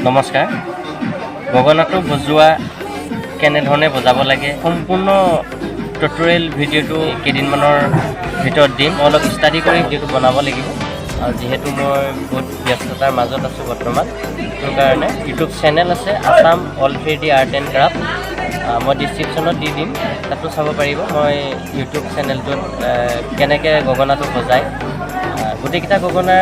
নমস্কাৰ গগনাটো বজোৱা কেনেধৰণে বজাব লাগে সম্পূৰ্ণ টিউটোৰিয়েল ভিডিঅ'টো কেইদিনমানৰ ভিতৰত দিম অলপ ষ্টাডি কৰি ভিডিঅ'টো বনাব লাগিব আৰু যেহেতু মই বহুত ব্যস্ততাৰ মাজত আছো বৰ্তমান তাৰ কাৰণে ইউটিউব চেনেল আছে Assam all 3D art and craft মই ডিসক্ৰিপশনত দি দিম তাতো চাব পাৰিব মই ইউটিউব চেনেলটোত কেনেকৈ গগনাটো বজায় গোটেইকেইটা গগনা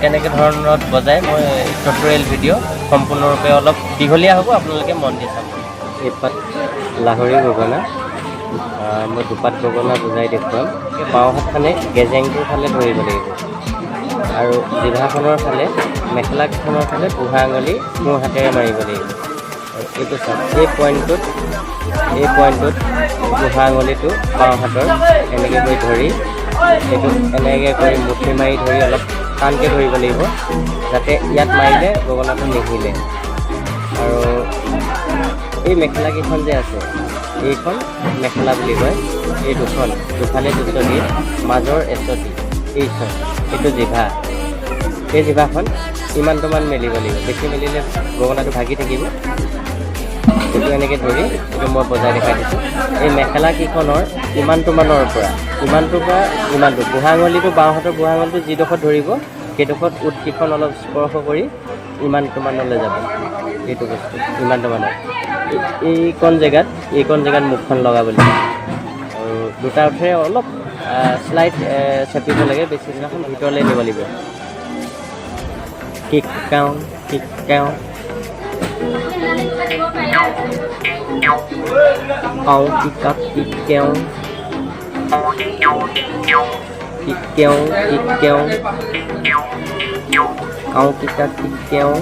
কেনেকৈ ধৰণত বজায় মই টিউটোৰিয়েল ভিডিঅ' সম্পূৰ্ণৰূপে অলপ দীঘলীয়া হ'ব আপোনালোকে মন দি চাব এপাত লাহৰী গগনা মই দুপাত গগনা বজাই দেখুৱাম বাওঁ হাতখনে গেজেংটোৰ ফালে ধৰিব লাগিব আৰু জিভাখনৰ ফালে মেখেলাখনৰ ফালে বুঢ়া আঙুলি মোৰ হাতেৰে মাৰিব লাগিব এইটো চাওক এই পইণ্টটোত বুঢ়া আঙুলিটো বাওঁ হাতৰ এনেকৈ কৰি ধৰি এইটো এনেকৈ কৰি মুঠি মাৰি ধৰি অলপ টানকৈ ধৰিব লাগিব যাতে ইয়াত মাৰিলে গগনাটো নিহিলে আৰু এই মেখেলাকেইখন যে আছে এইখন মেখেলা বুলি কয় এই দুফালে দুচটি মাজৰ এচটি এইটো জিভা এই জিভাখন ইমানটোমান মেলিব লাগিব বেছি মেলিলে গগনাটো ভাগি থাকিব এইটো এনেকৈ ধৰি এইটো মই বজাই দেখাই দিছোঁ এই মেখেলাকেইখনৰ ইমানটোমানৰ পৰা ইমানটো বুঢ়া আঙুলিটো বাওঁ হাতৰ বুঢ়া আঙুলিটো যিডোখৰত ধৰিব সেইডোখৰত উটকেইখন অলপ স্পৰ্শ কৰি ইমানটোমানলৈ যাব এইটো বস্তু ইমানটোমানৰ এইকণ জেগাত মুখখন লগাব লাগিব আৰু দুটা উঠেৰে অলপ শ্লাইড চেপিব লাগে বেছি দিনাখন ভিতৰলৈ নিব লাগিব kick কাউন Ao kikak kikkeong Ao kikak kikkeong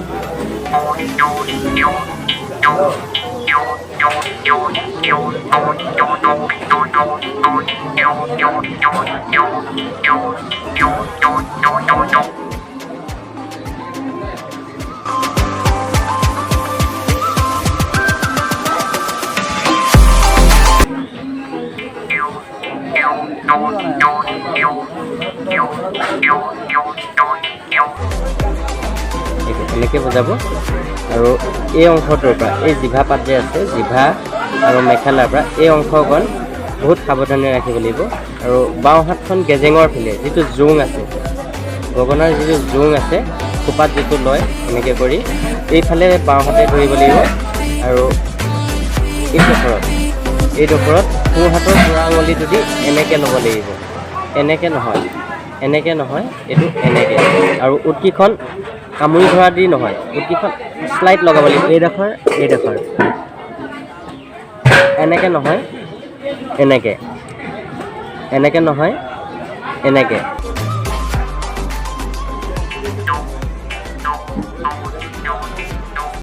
এনেকৈ বজাব আৰু এই অংশটোৰ পৰা এই জিভা পাত যে আছে জিভা আৰু মেখেলাৰ পৰা এই অংশকণ বহুত সাৱধানে ৰাখিব লাগিব আৰু বাওঁ হাতখন গেজেঙৰ ফালে যিটো জোং আছে গগনাৰ যিটো জোং আছে খোপাত যিটো লয় এনেকৈ কৰি এইফালে বাওঁ হাতে ধৰিব লাগিব আৰু এইডোখৰত সোঁ হাতৰ বুঢ়া আঙুলিটো দি এনেকৈ ল'ব লাগিব এনেকৈ নহয় এইটো এনেকৈ আৰু উটকিখন কামুৰি ধৰা দি নহয় উটকিখন শ্লাইড লগাব লাগিব এইডোখৰ এনেকৈ নহয় এনেকৈ